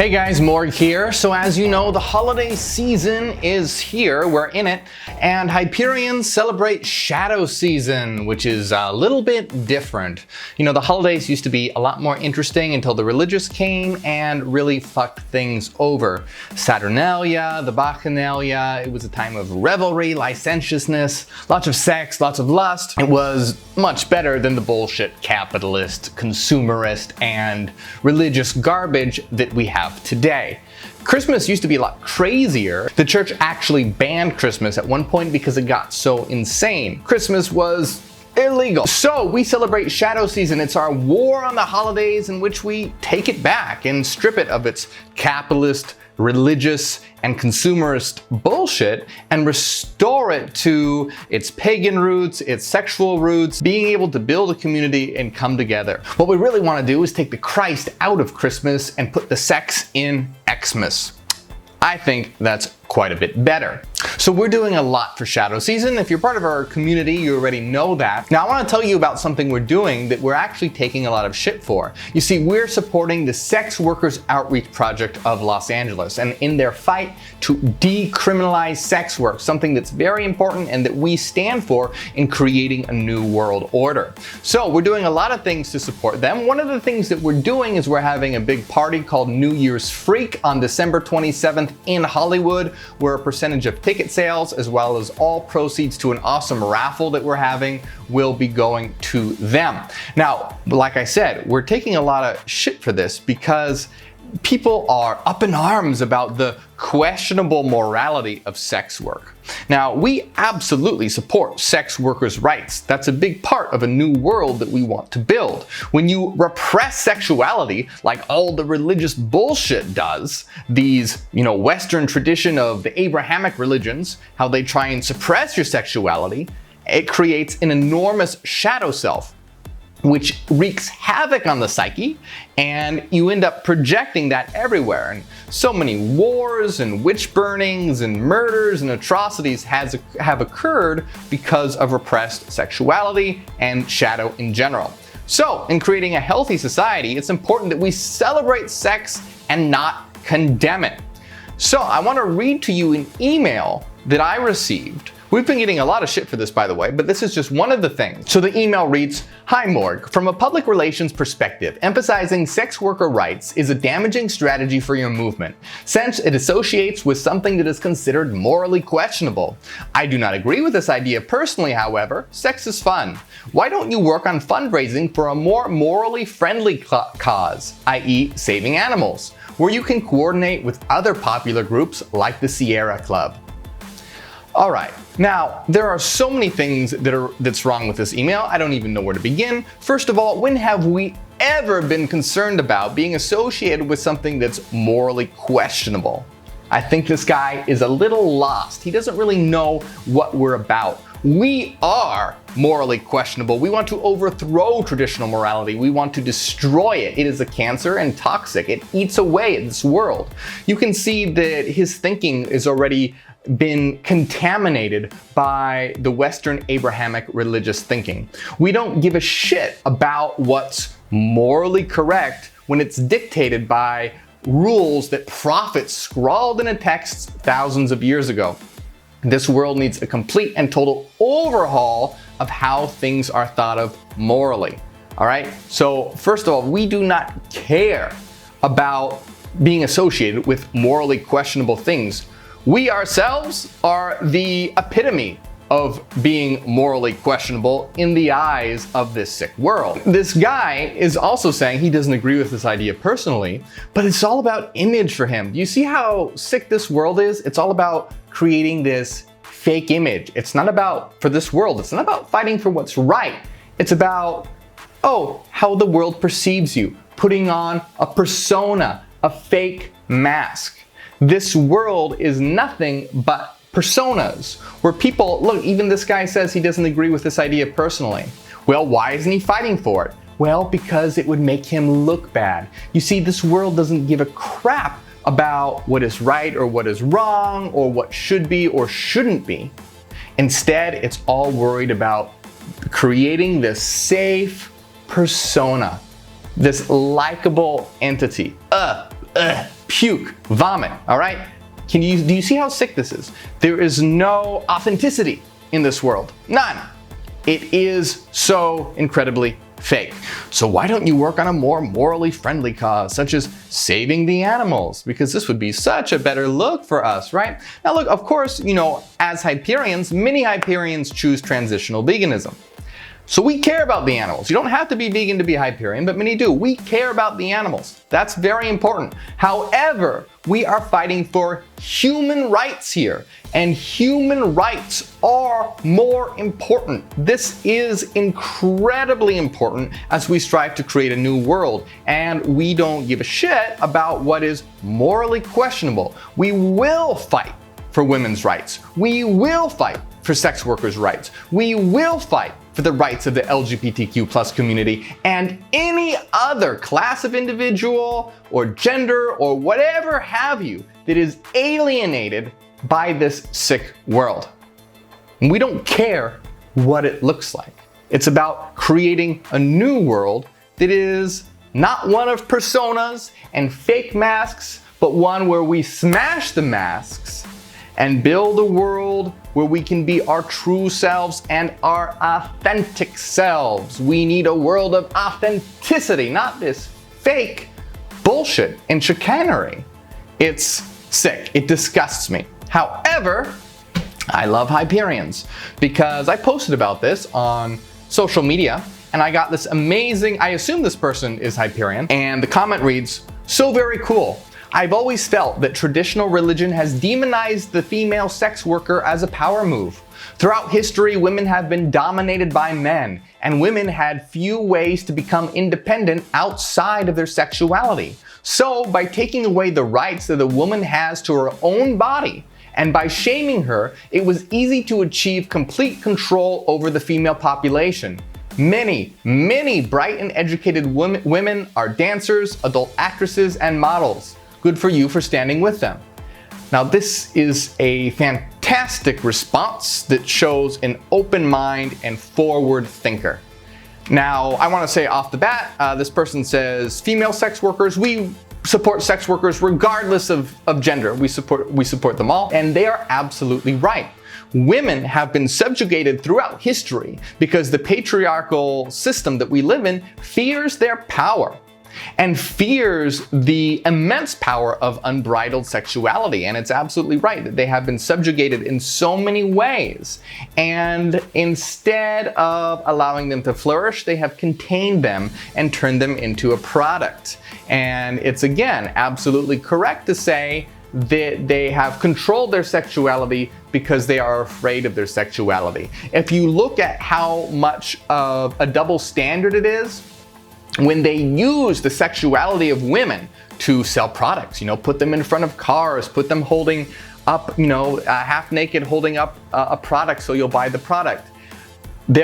Hey guys, Morgue here. So as you know, the holiday season is here, we're in it, and Hyperions celebrate Shadow Season, which is a little bit different. You know, the holidays used to be a lot more interesting until the religious came and really fucked things over. Saturnalia, the Bacchanalia, it was a time of revelry, licentiousness, lots of sex, lots of lust. It was much better than the bullshit capitalist, consumerist, and religious garbage that we have today. Christmas used to be a lot crazier. The church actually banned Christmas at one point because it got so insane. Christmas was illegal. So we celebrate Shadow Season. It's our war on the holidays in which we take it back and strip it of its capitalist, religious, and consumerist bullshit and restore it to its pagan roots, its sexual roots, being able to build a community and come together. What we really want to do is take the Christ out of Christmas and put the sex in Xmas. I think that's quite a bit better. So we're doing a lot for Shadow Season. If you're part of our community, you already know that. Now I want to tell you about something we're doing that we're actually taking a lot of shit for. You see, we're supporting the Sex Workers Outreach Project of Los Angeles, and in their fight to decriminalize sex work, something that's very important and that we stand for in creating a new world order. So we're doing a lot of things to support them. One of the things that we're doing is we're having a big party called New Year's Freak on December 27th in Hollywood, where a percentage of ticket sales, as well as all proceeds to an awesome raffle that we're having, will be going to them. Now, like I said, we're taking a lot of shit for this because people are up in arms about the questionable morality of sex work. Now, we absolutely support sex workers' rights. That's a big part of a new world that we want to build. When you repress sexuality, like all the religious bullshit does, these, Western tradition of the Abrahamic religions, how they try and suppress your sexuality, it creates an enormous shadow self, which wreaks havoc on the psyche, and you end up projecting that everywhere. And so many wars and witch burnings and murders and atrocities have occurred because of repressed sexuality and shadow in general. So, in creating a healthy society, it's important that we celebrate sex and not condemn it. So, I want to read to you an email that I received. We've been getting a lot of shit for this, by the way, but this is just one of the things. So the email reads, "Hi Morgue, from a public relations perspective, emphasizing sex worker rights is a damaging strategy for your movement, since it associates with something that is considered morally questionable. I do not agree with this idea personally, however. Sex is fun. Why don't you work on fundraising for a more morally friendly cause, i.e. saving animals, where you can coordinate with other popular groups like the Sierra Club?" All right, now there are so many things that's wrong with this email. I don't even know where to begin. First of all, when have we ever been concerned about being associated with something that's morally questionable? I think this guy is a little lost. He doesn't really know what we're about. We are morally questionable. We want to overthrow traditional morality. We want to destroy it. It is a cancer and toxic. It eats away at this world. You can see that his thinking is already been contaminated by the Western Abrahamic religious thinking. We don't give a shit about what's morally correct when it's dictated by rules that prophets scrawled in a text thousands of years ago. This world needs a complete and total overhaul of how things are thought of morally. All right? So, first of all, we do not care about being associated with morally questionable things. We ourselves are the epitome of being morally questionable in the eyes of this sick world. This guy is also saying he doesn't agree with this idea personally, but it's all about image for him. Do you see how sick this world is? It's all about creating this fake image. It's not about, for this world, it's not about fighting for what's right. It's about, how the world perceives you, putting on a persona, a fake mask. This world is nothing but personas, where people, look, even this guy says he doesn't agree with this idea personally. Well, why isn't he fighting for it? Well, because it would make him look bad. You see, this world doesn't give a crap about what is right or what is wrong or what should be or shouldn't be. Instead, it's all worried about creating this safe persona, this likable entity. puke, vomit, all right? Do you see how sick this is? There is no authenticity in this world, none. It is so incredibly fake. So why don't you work on a more morally friendly cause, such as saving the animals? Because this would be such a better look for us, right? Now look, of course, as Hyperions, many Hyperions choose transitional veganism. So we care about the animals. You don't have to be vegan to be Hyperion, but many do. We care about the animals. That's very important. However, we are fighting for human rights here, and human rights are more important. This is incredibly important as we strive to create a new world, and we don't give a shit about what is morally questionable. We will fight for women's rights. We will fight for sex workers' rights. We will fight for the rights of the LGBTQ+ community and any other class of individual or gender or whatever have you that is alienated by this sick world. And we don't care what it looks like. It's about creating a new world that is not one of personas and fake masks, but one where we smash the masks and build a world where we can be our true selves and our authentic selves. We need a world of authenticity, not this fake bullshit and chicanery. It's sick. It disgusts me. However, I love Hyperions because I posted about this on social media and I got this amazing, I assume this person is Hyperion, and the comment reads, "So very cool. I've always felt that traditional religion has demonized the female sex worker as a power move. Throughout history, women have been dominated by men, and women had few ways to become independent outside of their sexuality. So, by taking away the rights that a woman has to her own body, and by shaming her, it was easy to achieve complete control over the female population. Many, many bright and educated women are dancers, adult actresses, and models. Good for you for standing with them." Now, this is a fantastic response that shows an open mind and forward thinker. Now, I want to say off the bat, this person says, female sex workers, we support sex workers regardless of gender. We support them all, and they are absolutely right. Women have been subjugated throughout history because the patriarchal system that we live in fears their power and fears the immense power of unbridled sexuality. And it's absolutely right that they have been subjugated in so many ways. And instead of allowing them to flourish, they have contained them and turned them into a product. And it's, again, absolutely correct to say that they have controlled their sexuality because they are afraid of their sexuality. If you look at how much of a double standard it is, when they use the sexuality of women to sell products, put them in front of cars, put them holding up, half naked, holding up a product so you'll buy the product. They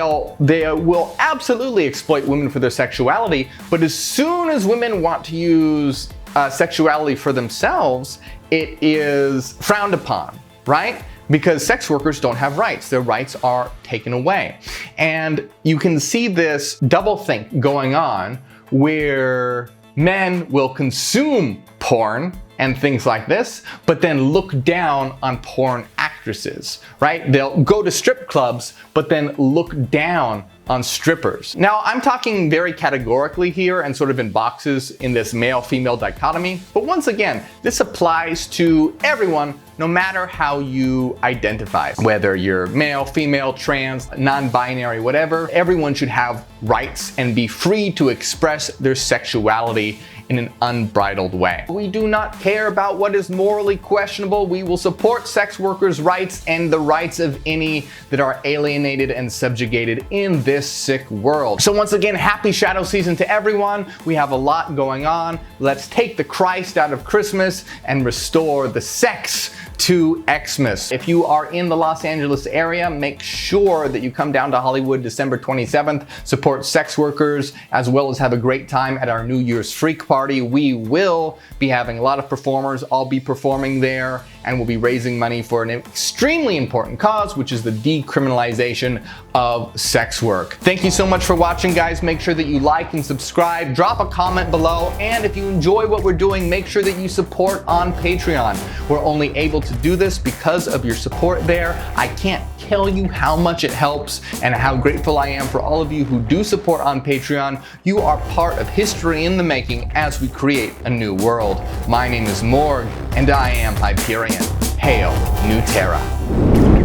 will absolutely exploit women for their sexuality, but as soon as women want to use sexuality for themselves, it is frowned upon, right? Because sex workers don't have rights. Their rights are taken away. And you can see this doublethink going on where men will consume porn and things like this, but then look down on porn actresses, right? They'll go to strip clubs, but then look down on strippers. Now, I'm talking very categorically here and sort of in boxes in this male-female dichotomy, but once again, this applies to everyone, no matter how you identify. Whether you're male, female, trans, non-binary, whatever, everyone should have rights and be free to express their sexuality in an unbridled way. We do not care about what is morally questionable. We will support sex workers' rights and the rights of any that are alienated and subjugated in this sick world. So once again, happy shadow season to everyone. We have a lot going on. Let's take the Christ out of Christmas and restore the sex to Xmas. If you are in the Los Angeles area, make sure that you come down to Hollywood December 27th, support sex workers, as well as have a great time at our New Year's Freak Party. We will be having a lot of performers. I'll be performing there, and we'll be raising money for an extremely important cause, which is the decriminalization of sex work. Thank you so much for watching, guys. Make sure that you like and subscribe, drop a comment below, and if you enjoy what we're doing, make sure that you support on Patreon. We're only able to do this because of your support there. I can't tell you how much it helps and how grateful I am for all of you who do support on Patreon. You are part of history in the making as we create a new world. My name is Morgue, and I am Hyperion. Hail, New Terra.